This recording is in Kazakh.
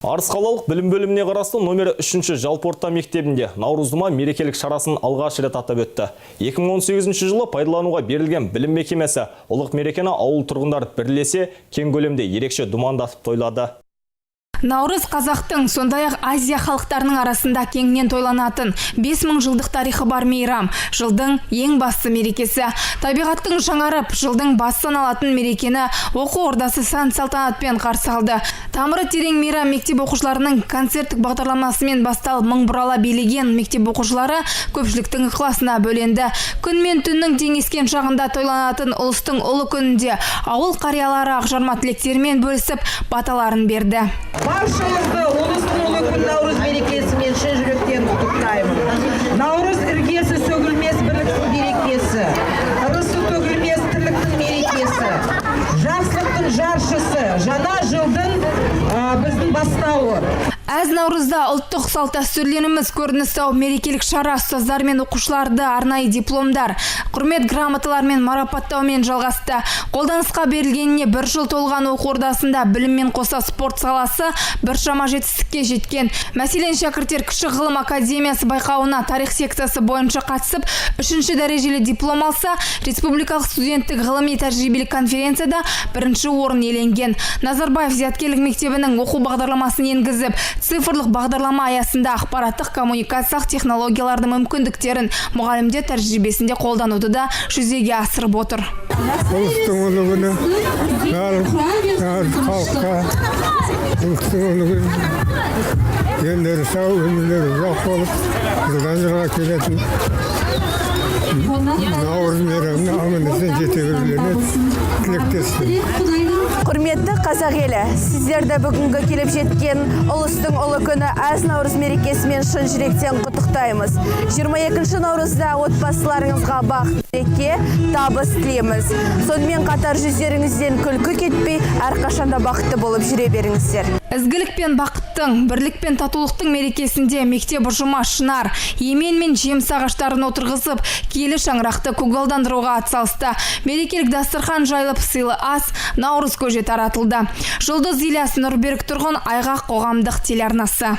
Арыс қалалық білім бөліміне қарасты номері 3 жалпы орта мектебінде Наурыздыма мерекелік шарасын алғаш рет атап өтті. 2018 жылы пайдалануға берілген білім мекемесі ұлық мерекені ауыл тұрғындар бірлесе кең көлемде ерекше думандатып тойлады. Наурыз қазақтың, сондай-ақ Азия халықтарының арасында кеңінен тойланатын 5000 жылдық тарихы бар мейрам. Жылдың ең басты мерекесі. Табиғаттың жаңарып, жылдың басы саналатын мерекені оқу ордасы салтанатпен қарсы алды. Тамыры терең мейрам мектеп оқушыларының концерттік бағдарламасымен басталып, мың бұрала билеген мектеп оқушылары көпшіліктің ықыласына бөленді. Күн мен түннің теңескен шағында тойланатын ұлыстың ұлы күнінде ауыл қариялары ақжарма тілектерімен бөлісіп, баталарын берді. Баршаңызды ұлыстың ұлы күн Наурыз мерекесімен шын жүректен құттықтаймын. Наурыз іргесі сөгілмес бірліктің берекесі, ырысы төгілмес тірліктің мерекесі, жақсылықтың жаршысы, жаңа жылдың біздің бастауы. Әз Наурызда ұлттық салт дәстүрлеріміз көрініс тауып, мерекелік шара ұстаздар мен оқушыларды арнайы дипломдар, құрмет грамоталармен марапаттаумен жалғасты. Қолданысқа берілгеніне 1 жыл толған оқу ордасында біліммен қоса спорт саласы біршама жетістікке жеткен. Мәселен, шәкірттер Кіші ғылым академиясы байқауына тарих секциясы бойынша қатысып, 3-ші дәрежелі диплом алса, республикалық студенттік ғылыми тәжірибелік конференцияда 1-ші орын иеленген. Назарбаев зияткерлік мектебінің оқу бағдарламасын енгізіп, цифрлық бағдарлама аясында ақпараттық коммуникациялық технологиялардың мүмкіндіктерін мұғалімдер тәжірибесінде қолдануды да жүзеге асырып отыр. Ұлыстың ұлы күні халыққа, ұлыстың ұлы күні ендері сау, өмірлері жоқ болып, жылдан жылға келетін Наурыз мейрамына аман-есен жете берулеріне тілектеспін. Құрметті қазақ елі, сіздерді бүгінгі келіп жеткен ұлыстың ұлы күні Әз Наурыз мерекесімен шын жүректен құттықтаймыз. 22 наурызда отбасыларыңызға бақыт, береке, табыс тілейміз. Сонымен қатар жүздеріңізден күлкі кетпей, әрқашанда бақытты болып жүре беріңіздер. Ізгілік пен бақыттың, бірлік пен татулықтың мерекесінде мектеп ұжымы шынар, емен мен жеміс ағаштарын отырғызып, киелі шаңырақты көгалдандыруға атсалысты. Мерекелік дастархан жайылып, сыйлы ас, Наурыз көже таратылды. Жұлдыз Ильяс, Нұрберік Тұрғын, Айғақ қоғамдық телеарнасы.